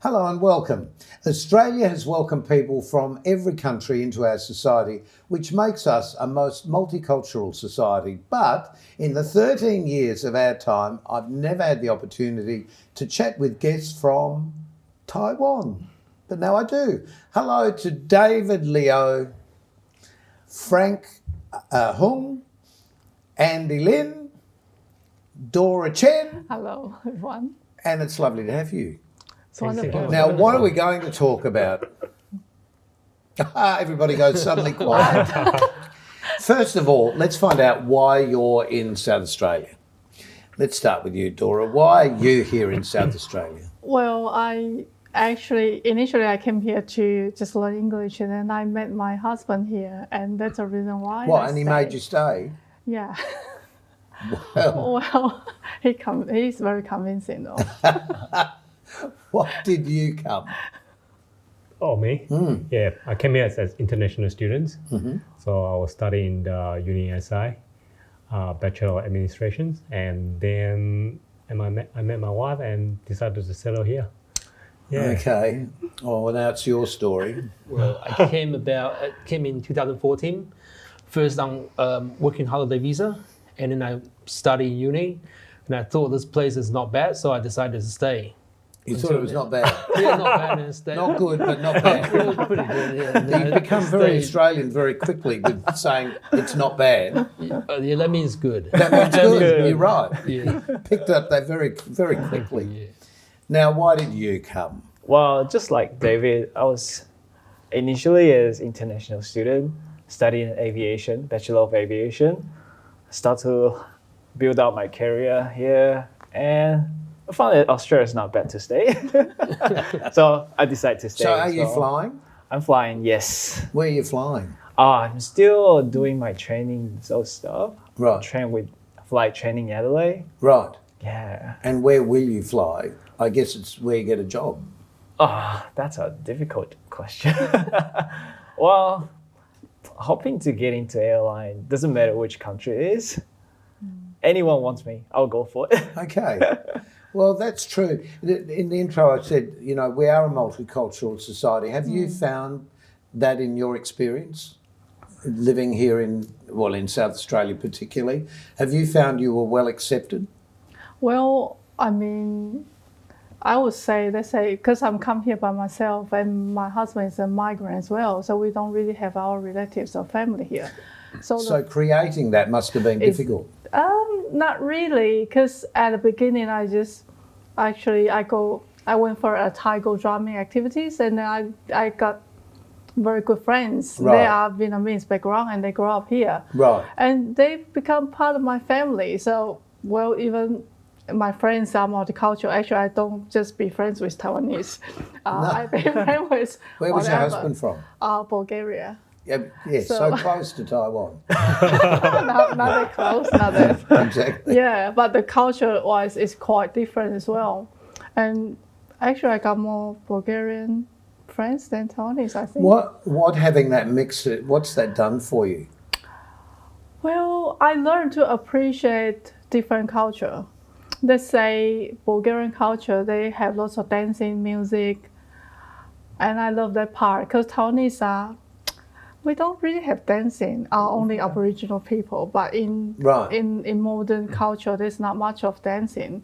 Hello and welcome. Australia has welcomed people from every country into our society, which makes us a most multicultural society. But in the 13 years of our time, I've never had the opportunity to chat with guests from Taiwan. But now I do. Hello to David Leo, Frank Hung, Andy Lin, Dora Chen. Hello, everyone. And it's lovely to have you. It's wonderful. Now, what are we going to talk about? Everybody goes suddenly quiet. First of all, let's find out why you're in South Australia. Let's start with you, Dora. Why are you here in South Australia? Well, initially I came here to just learn English, and then I met my husband here, and that's the reason why. What, and he made you stay? Yeah. Well, he's very convincing though. What did you come? Oh, me? Yeah, I came here as international students. So I was studying the UniSI, Bachelor of Administration, and then I met my wife and decided to settle here. Yeah. Okay. Oh, well, now it's your story. Well, I came in 2014, first on working holiday visa, and then I studied in uni, and I thought this place is not bad, so I decided to stay. You thought it was not bad? Yeah, not bad. And stay. Not good, but not bad. It was pretty good, yeah. You become very Australian very quickly with saying it's not bad. Yeah, that means good. That means good. You're right. Yeah. Picked up that very, very quickly. Yeah. Now, why did you come? Well, just like David, I was initially as international student studying aviation, Bachelor of Aviation. Start to build out my career here, and I found that Australia is not bad to stay. So I decided to stay. So are you flying? I'm flying, yes. Where are you flying? I'm still doing my training, so stuff. Right. Train with flight training in Adelaide. Right. Yeah. And where will you fly? I guess it's where you get a job. Oh, that's a difficult question. Well, hoping to get into airline, doesn't matter which country it is. Anyone wants me, I'll go for it. Okay. Well, that's true. In the intro, I said, we are a multicultural society. Have you found that in your experience, living here in South Australia particularly? Have you found you were well accepted? Well, I mean, I would say, let's say, because I'm come here by myself, and my husband is a migrant as well, so we don't really have our relatives or family here. So creating that must have been difficult. Not really, because at the beginning I went for a Thai go drumming activities, and then I got very good friends. Right. They are Vietnamese background, and they grew up here. Right. And they become part of my family. So, well, even my friends are multicultural. Actually, I don't just be friends with Taiwanese. I be friends with Where was your whatever. husband from? Bulgaria. Yes, so close to Taiwan. Not that close, not that. Exactly. Yeah, but the culture-wise is quite different as well. And actually, I got more Bulgarian friends than Taiwanese, I think. What having that mix, what's that done for you? Well, I learned to appreciate different culture. Let's say Bulgarian culture, they have lots of dancing, music, and I love that part because Taiwanese we don't really have dancing, only Aboriginal people, but in modern culture, there's not much of dancing.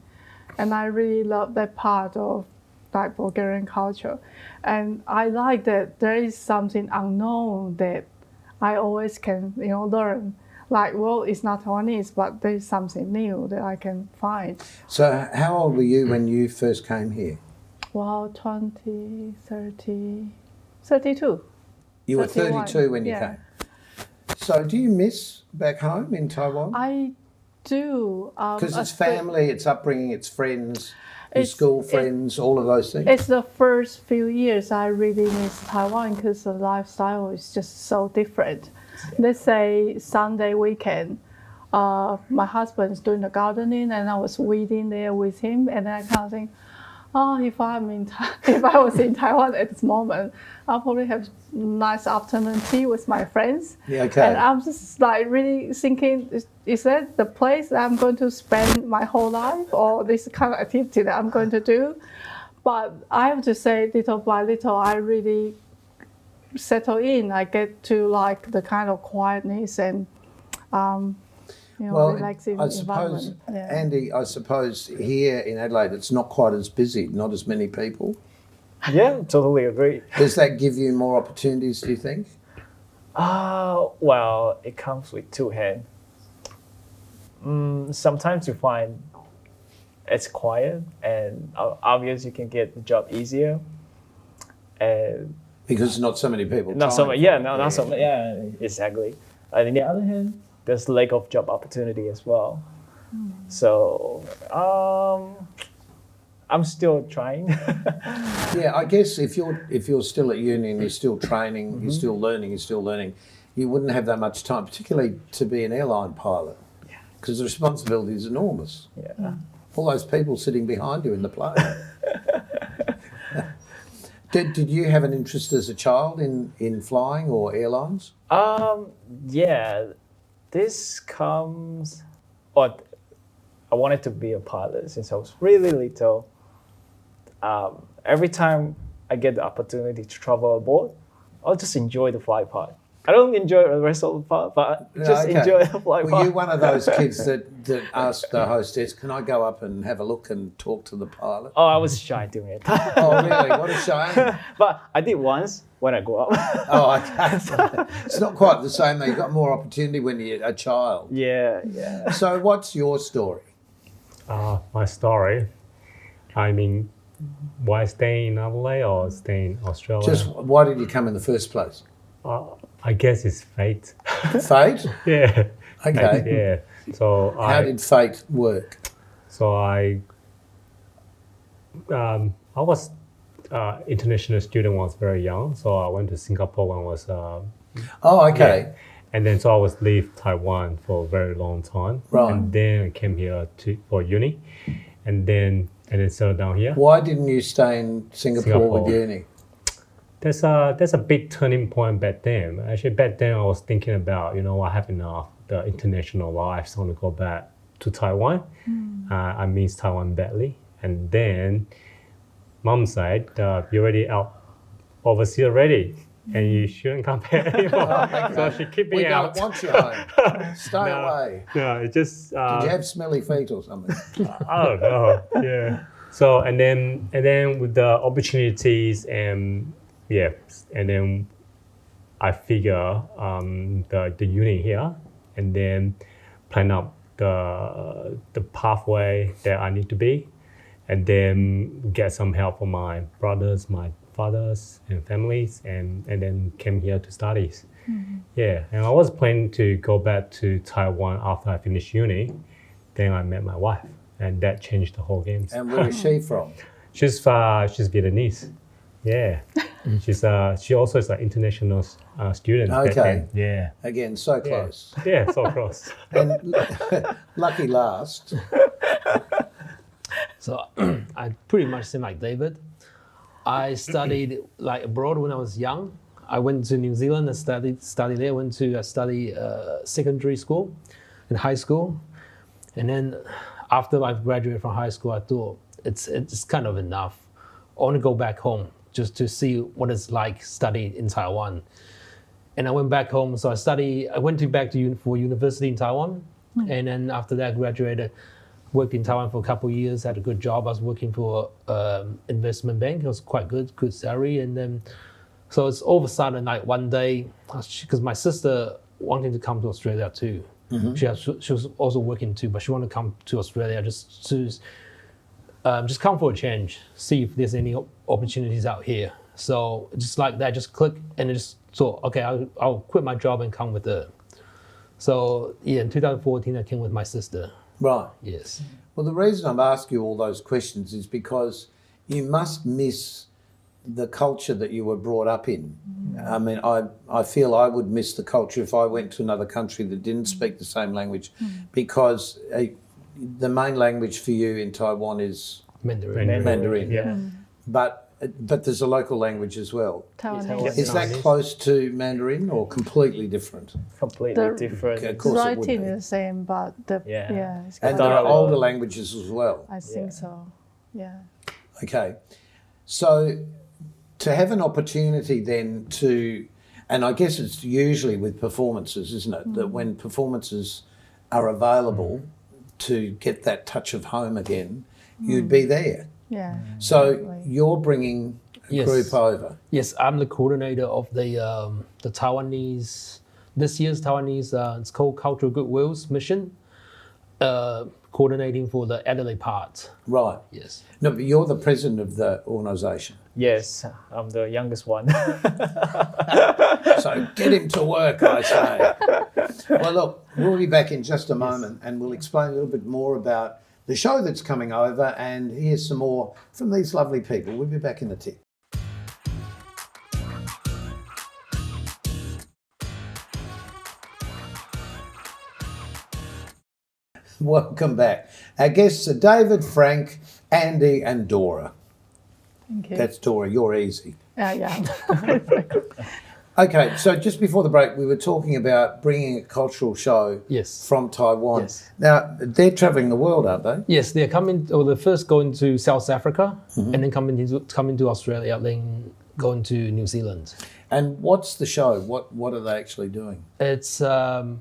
And I really love that part of like Bulgarian culture. And I like that there is something unknown that I always can, learn. Like, well, it's not Taiwanese, but there's something new that I can find. So how old were you when you first came here? Well, 32. You were 31. 32 when you came. So do you miss back home in Taiwan? I do. Because it's family, it's upbringing, it's friends, your school friends, all of those things. It's the first few years I really miss Taiwan because the lifestyle is just so different. Let's say Sunday weekend, my husband's doing the gardening and I was weeding there with him, and then I kind of think, if I was in Taiwan at this moment, I'll probably have nice afternoon tea with my friends. Yeah, okay. And I'm just like really thinking, is that the place that I'm going to spend my whole life, or this kind of activity that I'm going to do? But I have to say, little by little, I really settle in. I get to like the kind of quietness and relaxing I suppose, environment. Yeah. Andy, I suppose here in Adelaide it's not quite as busy, not as many people. Yeah, totally agree. Does that give you more opportunities, do you think? Well, it comes with two hands. Sometimes you find it's quiet, and obviously you can get the job easier. And Because not so many people. not so trying. much. Not so much. Yeah, exactly. And on the other hand, there's lack of job opportunity as well. So I'm still trying. Yeah, I guess if you're still at uni and you're still training, you're still learning, you wouldn't have that much time, particularly to be an airline pilot, because the responsibility is enormous. Yeah. All those people sitting behind you in the plane. Did you have an interest as a child in flying or airlines? Yeah, this comes. Or I wanted to be a pilot since I was really little. Every time I get the opportunity to travel aboard, I'll just enjoy the flight part. I don't enjoy the rest of the part, but just enjoy the flight Were part. you one of those kids that asked the hostess, "Can I go up and have a look and talk to the pilot?" Oh, I was shy doing it. Oh, really? What a shame. But I did once when I grew up. Oh, okay. It's not quite the same though. You got more opportunity when you're a child. Yeah. So what's your story? My story, I mean, why stay in Adelaide or stay in Australia? Just why did you come in the first place? I guess it's fate. Fate? Yeah. Okay. Yeah. So How did fate work? So I was international student when I was very young. So I went to Singapore when I was Oh, okay. and then so I was leave Taiwan for a very long time. Right. And then I came here for uni, and then settled down here. Why didn't you stay in Singapore with uni? There's a big turning point back then. Actually, back then I was thinking about, I have enough the international life, so I want to go back to Taiwan. I miss Taiwan badly. And then mom said, you're already out overseas already, and you shouldn't come back anymore. So she kept me out. We don't want you home. Stay away. No, it just... Did you have smelly feet or something? I don't know. Yeah. So and then with the opportunities and then I figure the uni here, and then plan out the pathway that I need to be, and then get some help from my brothers, my fathers and families, and then came here to studies. Yeah, and I was planning to go back to Taiwan after I finished uni. Then I met my wife, and that changed the whole game. And where is she from? She's Vietnamese. Yeah, she also is an international student. back Okay. then. Yeah. Again, so close. Yeah, so close. And lucky last. So I pretty much seem like David. I studied like abroad when I was young. I went to New Zealand and studied there. Went to study secondary school and high school, and then after I graduated from high school, I thought it's kind of enough. I want to go back home just to see what it's like studying in Taiwan. And I went back home, so I went back for university in Taiwan, and then after that graduated, worked in Taiwan for a couple of years, had a good job. I was working for investment bank. It was quite good salary, and then so it's all of a sudden like one day, because my sister wanted to come to Australia too. She was also working too, but she wanted to come to Australia just come for a change, see if there's any opportunities out here. So just like that, just click and just thought, okay, I'll quit my job and come with her. So yeah, in 2014, I came with my sister. Right. Yes. Well, the reason I'm asking you all those questions is because you must miss the culture that you were brought up in. I mean, I feel I would miss the culture if I went to another country that didn't speak the same language, because the main language for you in Taiwan is Mandarin. Yeah. But there's a local language as well. Taiwanese. Is that close to Mandarin or completely different? Completely different. Of course it would Writing be. is the same, but it's And quite there are Dora. older languages as well. I think so. Yeah. Okay. So to have an opportunity then to, and I guess it's usually with performances, isn't it? That when performances are available to get that touch of home again, you'd be there. Yeah. So Exactly. you're bringing a Yes. group over. Yes, I'm the coordinator of the Taiwanese, this year's Taiwanese, it's called Cultural Goodwill's mission, coordinating for the Adelaide part. Right. Yes. No, but you're the president of the organisation. Yes, I'm the youngest one. So get him to work, I say. Well, look, we'll be back in just a moment and we'll explain a little bit more about the show that's coming over and hear some more from these lovely people. We'll be back in a tick. Welcome back. Our guests are David, Frank, Andy and Dora. Thank you. That's Dora, you're easy. Yeah. Okay, so just before the break, we were talking about bringing a cultural show Yes. from Taiwan. Yes. Now, they're travelling the world, aren't they? Yes, they're coming, or they're first going to South Africa and then coming to Australia, then going to New Zealand. And what's the show? What are they actually doing? It's a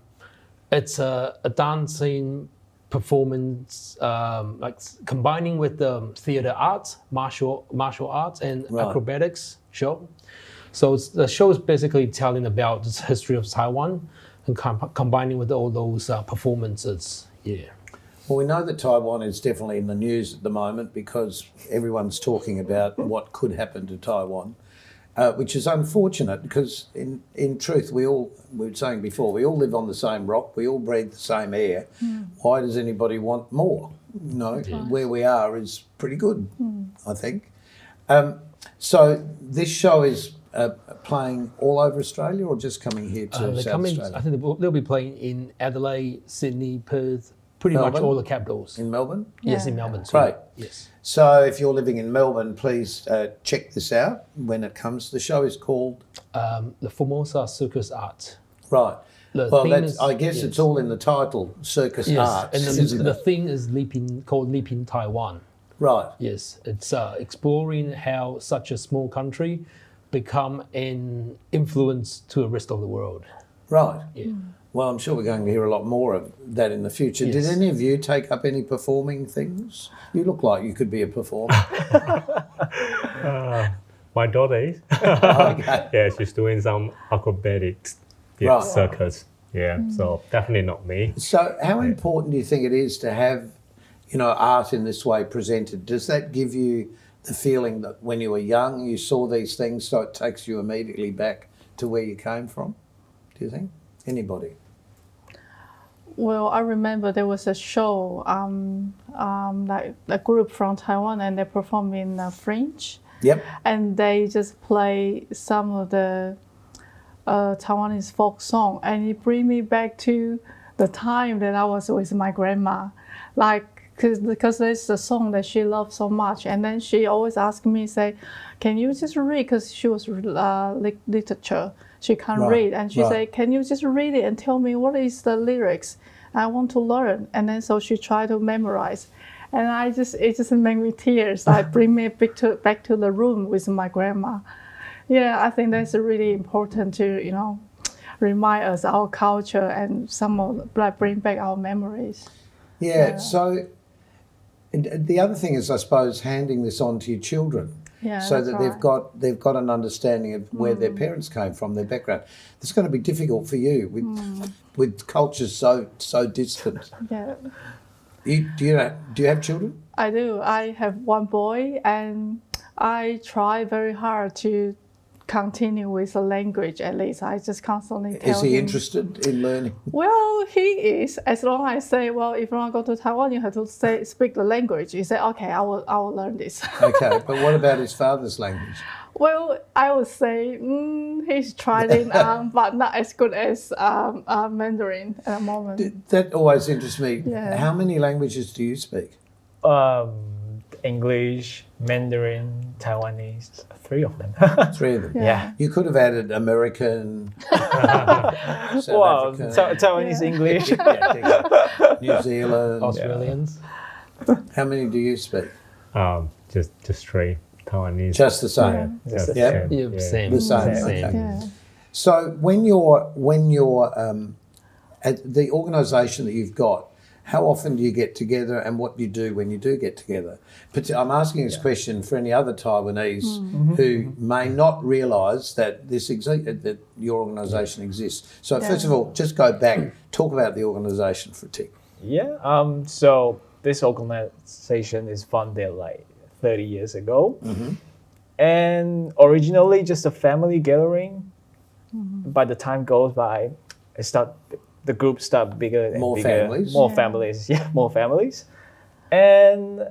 dancing performance, like combining with the theater arts, martial arts, and Right. acrobatics show. So the show is basically telling about the history of Taiwan and combining with all those performances. Yeah. Well, we know that Taiwan is definitely in the news at the moment because everyone's talking about what could happen to Taiwan, which is unfortunate because in truth, we were saying before, we all live on the same rock, we all breathe the same air. Why does anybody want more? You know, where we are is pretty good, I think. So this show is playing all over Australia or just coming here to They're South coming, Australia? I think they'll be playing in Adelaide, Sydney, Perth, pretty much Melbourne? all the capitals. In Melbourne? Yes, in Yeah. Melbourne too. Great. Yes. So if you're living in Melbourne, please check this out when it comes. The show is called, The Formosa Circus Art. right. The Well, theme that's, is- I guess yes. it's all in the title, Circus Yes, Arts, and isn't the it? thing is called Leaping Taiwan. Right. Yes, it's exploring how such a small country become an influence to the rest of the world. Right. Yeah. Well, I'm sure we're going to hear a lot more of that in the future. Did Yes. any of you take up any performing things? You look like you could be a performer. My daughter is. Okay. Yeah, she's doing some acrobatics, Right. circus. Yeah, so definitely not me. So how important do you think it is to have, art in this way presented? Does that give you the feeling that when you were young, you saw these things, so it takes you immediately back to where you came from? Do you think? Anybody? Well, I remember there was a show, like a group from Taiwan, and they perform in French, Yep. and they just play some of the Taiwanese folk song, and it bring me back to the time that I was with my grandma, like because there's a song that she loved so much, and then she always asked me, say, "Can you just read?" Because she was literature, she can't Right, read, and she right. said, "Can you just read it and tell me what is the lyrics? I want to learn." And then so she tried to memorize, and it just made me tears. Like bring me back to the room with my grandma. Yeah, I think that's really important to remind us our culture and bring back our memories. Yeah. So the other thing is, I suppose, handing this on to your children. Yeah, So that's that right. they've got an understanding of where their parents came from, their background. It's going to be difficult for you with cultures so distant. Yeah, Do you have children? I do. I have one boy, and I try very hard to continue with the language. At least I just constantly tell Is he him. interested in learning? Well, he is. As long as I say, well, if you want to go to Taiwan, you have to speak the language. He said, okay, I will learn this. Okay, but what about his father's language? Well, I would say he's trying, but not as good as Mandarin at the moment. That always interests me. Yeah. How many languages do you speak? English, Mandarin, Taiwanese, 3 of them. 3 of them. Yeah. You could have added American, South Wow, African, Taiwanese English. New Zealand. Australians. How many do you speak? Just 3. Taiwanese. Just the same. Just Yeah. the same. Yeah, same. The same. Same. Okay. Yeah. So when you're at the organisation that you've got, how often do you get together, and what do you do when you do get together? But I'm asking this question for any other Taiwanese who may not realise that that your organisation exists. So first of all, just go back, talk about the organisation for a tick. Yeah. So this organization is founded like 30 years ago, and originally just a family gathering. By the time goes by, the group start bigger and More bigger. families. More families. Yeah, more families. And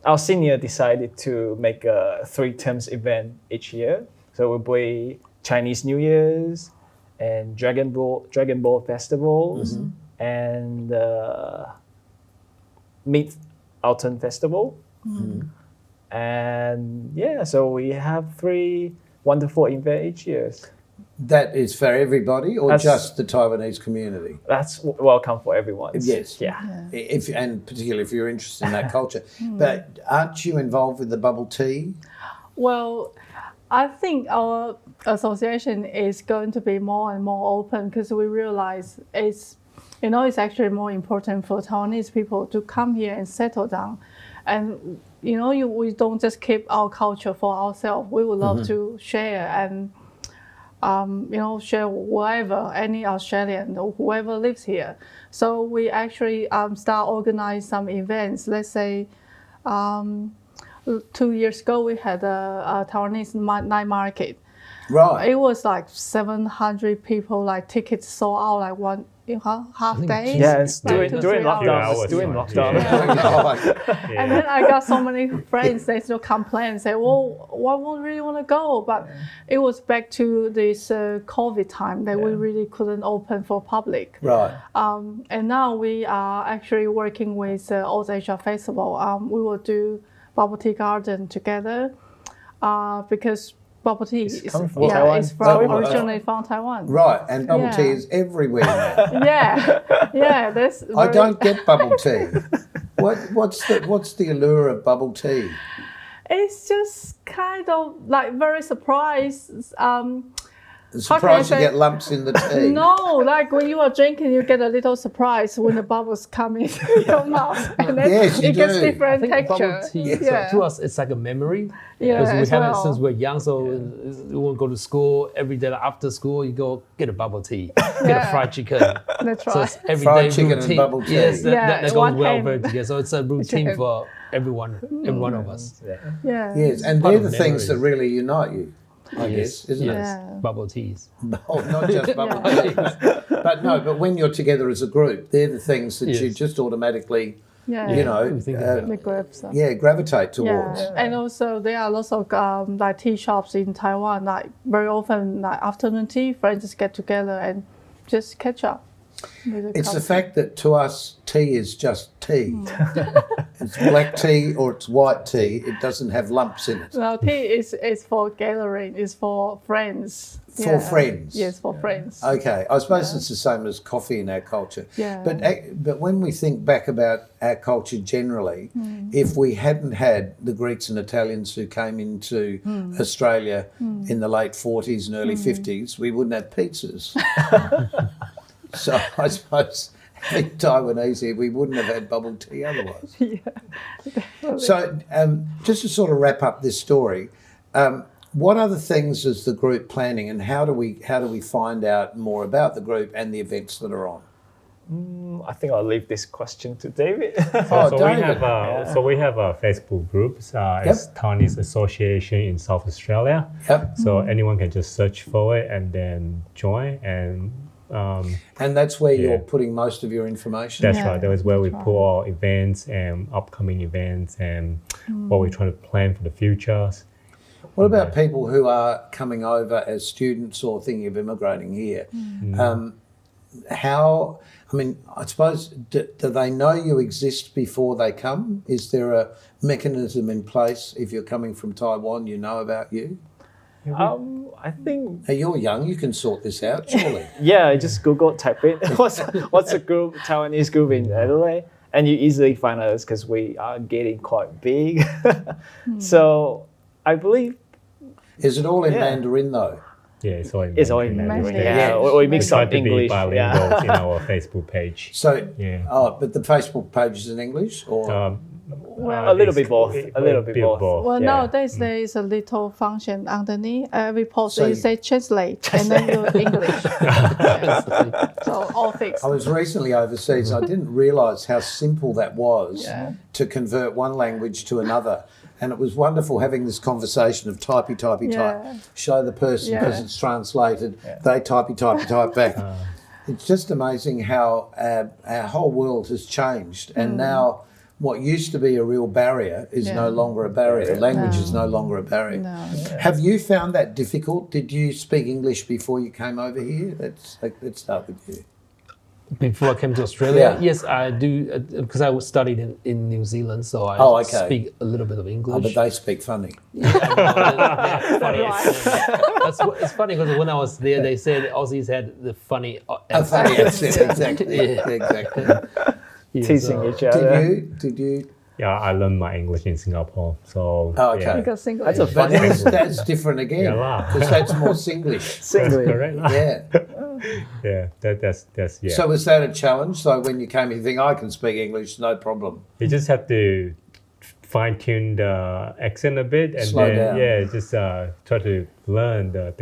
our senior decided to make a 3 terms event each year. So we'll play Chinese New Year's and Dragon Ball festivals and Mid-Autumn Festival. And yeah, so we have 3 wonderful events each year. That is for everybody, or That's- just the Taiwanese community? That's welcome for everyone. Yes. Yeah. And particularly if you're interested in that culture. But aren't you involved with the bubble tea? Well, I think our association is going to be more and more open because we realize it's actually more important for Taiwanese people to come here and settle down. And, we don't just keep our culture for ourselves. We would love to share and, share whatever, any Australian or whoever lives here. So we actually start organize some events. Let's say 2 years ago, we had a Taiwanese night market. Right. It was like 700 people, like tickets sold out like half day. Yeah, it's like during 2-3 hours. lockdown. hours. It's during Yeah. lockdown. And then I got so many friends, they still complain, say, well, I won't really want to go. But it was back to this COVID time that we really couldn't open for public. Right. And now we are actually working with Old Asia Festival. We will do bubble tea garden together because bubble tea is coming from Taiwan. it's originally from Taiwan. Right. And bubble tea Yeah. is everywhere now. Yeah. That's I don't get bubble tea. What's the allure of bubble tea? It's just kind of like very surprised. Surprised you say- get lumps in the tea. No, like when you are drinking, you get a little surprise when the bubbles come in your mouth, and then Yes, you it gets do. I different think texture. bubble tea, Yeah. to us, it's like a memory. Yeah, Because we as have it well. since we're young, so we won't go to school. Every day after school, you go get a bubble tea, get a Yeah. fried chicken. That's So right. it's every Fried day chicken and routine. bubble tea. Yes, Yeah, that goes one well hand. very together. So it's a routine for every one of us. Yeah. Yes, and Part they're of the things that memories. really unite you, I guess, isn't it? Yeah. Bubble teas. Oh, not just bubble tea. But when you're together as a group, they're the things that you Yes. just automatically, Yeah. We think about The grapes. gravitate towards. Yeah. And also there are lots of like tea shops in Taiwan. Like very often, like afternoon tea, friends just get together and just catch up. with It's the culture. fact that to us, tea is just tea. It's black tea or it's white tea. It doesn't have lumps in it. Well, tea is for gathering. It's for friends. For friends. Yes, for friends. Okay, I suppose it's the same as coffee in our culture. Yeah. But when we think back about our culture generally, if we hadn't had the Greeks and Italians who came into Australia in the late 40s and early 50s, we wouldn't have pizzas. So I suppose having Taiwanese here, we wouldn't have had bubble tea otherwise. So just to sort of wrap up this story, what other things is the group planning, and how do we find out more about the group and the events that are on? I think I'll leave this question to David. Oh, So David. we have a Facebook group. It's Taiwanese Association in South Australia. Yep. So anyone can just search for it and then join. And And that's where Yeah. you're putting most of your information. that's Yeah, right. That is where we that's put our events and upcoming events and what we're trying to plan for the futures. What about people who are coming over as students or thinking of immigrating here? I suppose, do they know you exist before they come? Is there a mechanism in place if you're coming from Taiwan, you know about you? I think Now, you're young, you can sort this out, surely. yeah. I just Google type it. What's a group Taiwanese group in Adelaide, and you easily find us because we are getting quite big. So I believe Is it all in Yeah. Mandarin though? Yeah, it's all in it's all in Mandarin. Mandarin. Mandarin. Yeah, Yeah. we mix Try up to be English. bilingual Yeah. in our Facebook page. So, Yeah. but the Facebook page is in English, or A little bit both. A little bit both. Well, Yeah. nowadays there is a little function underneath every post. So you you- say translate and then you English. So all fixed. I was recently overseas. I didn't realise how simple that was Yeah. to convert one language to another. And it was wonderful having this conversation of typey, type, Yeah. show the person because Yeah. it's translated, they type back. It's just amazing how our whole world has changed. And now what used to be a real barrier is Yeah. no longer a barrier. Language is no longer a barrier. No. Have you found that difficult? Did you speak English before you came over here? Let's start with you. Before I came to Australia, Yeah. yes, I do, because I was studied in New Zealand, so I Oh, okay. speak a little bit of Oh, English. but they speak funny. Yeah, funny. It's funny because when I was there, they said Aussies had the funny Funny accent, exactly. Yeah. Exactly. Yeah, Teasing so- each other. Did you? Yeah, I learned my English in Singapore. So Oh, okay. yeah. Because single That's a But funny that's different again Yeah lah. because that's more Singlish. Singlish. Correct. Yeah. Yeah, that's yeah. So was that a challenge? So when you came, you think I can speak English, no problem. You just have to fine tune the accent a bit, and Slow then down. just try to learn the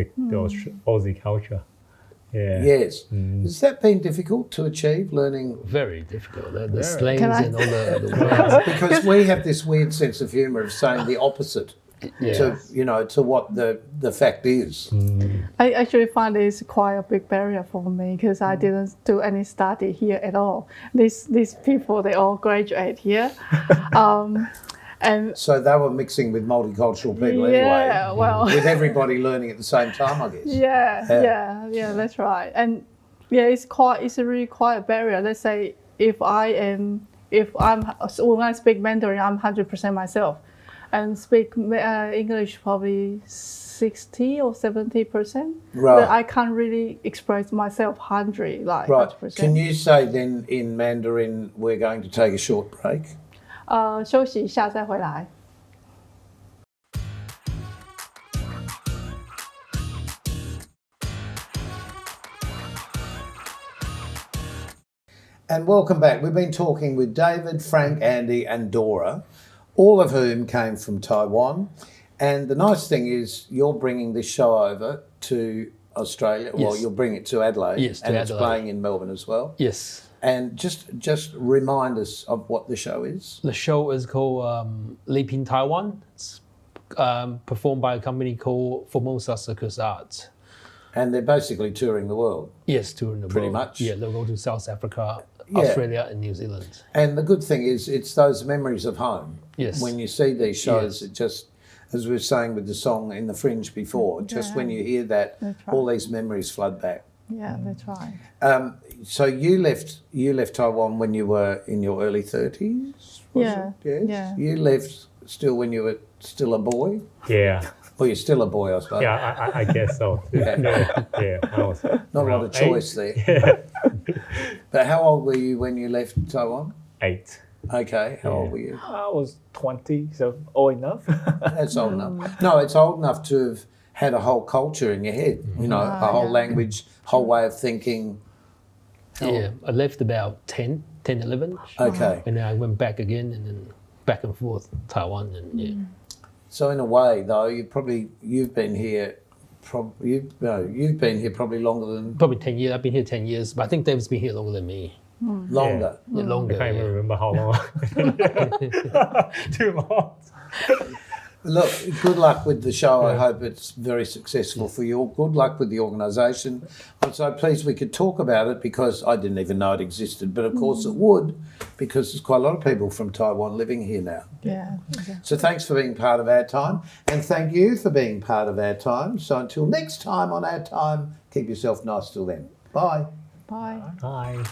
Aussie culture. Yeah. Yes. Has that been difficult to achieve, learning? Very difficult. The slangs Can I- and all the words. Because we have this weird sense of humour of saying the opposite Yeah. to what the fact is. I actually find it's quite a big barrier for me because I didn't do any study here at all. These people, they all graduate here. And So they were mixing with multicultural people yeah, anyway, well, with everybody learning at the same time, I guess. yeah, that's right. And yeah, it's really quite a barrier. Let's say when I speak Mandarin, I'm 100% myself, and speak English probably 60 or 70%. Right. But I can't really express myself 100 like Right. 100%. Can you say then in Mandarin, we're going to take a short break? 休息一下再回来。And welcome back. We've been talking with David, Frank, Andy, and Dora, all of whom came from Taiwan. And the nice thing is, you're bringing this show over to Australia. Well, Yes. you'll bring it to Adelaide, Yes, to and it's Adelaide. playing in Melbourne as well. Yes. And just remind us of what the show is. The show is called Leaping Taiwan. It's performed by a company called Formosa Circus Arts. And they're basically touring the world. Yes, touring the Pretty world. much. Yeah, they'll go to South Africa, Yeah. Australia, and New Zealand. And the good thing is, it's those memories of home. Yes. When you see these shows, Yes. it just, as we were saying with the song In the Fringe before, just when you hear that, That's right. all these memories flood back. Yeah, that's right. So you left Taiwan when you were in your early 30s? Yeah, Yes. yeah. You left still when you were still a boy? Yeah. Well, you're still a boy, I suppose. Yeah, I guess so. Yeah. Yeah. I was Not a lot around of choice there. But how old were you when you left Taiwan? 8. Okay, how old were you? I was 20, so old enough. That's old enough. No, it's old enough to have had a whole culture in your head, you know, a whole language, whole way of thinking. Yeah, I left about 10, 11. Okay. And then I went back again and then back and forth Taiwan. And yeah. So in a way, though, you've been here probably longer than Probably 10 years. I've been here 10 years, but I think David's been here longer than me. longer. Yeah, I longer. can't even yeah. remember how long. Too long. Look, good luck with the show. I hope it's very successful for you all. Good luck with the organisation. I'm so pleased we could talk about it because I didn't even know it existed. But of course it would, because there's quite a lot of people from Taiwan living here now. Yeah. So thanks for being part of Our Time, and thank you for being part of Our Time. So until next time on Our Time, keep yourself nice till then. Bye. Bye. Bye.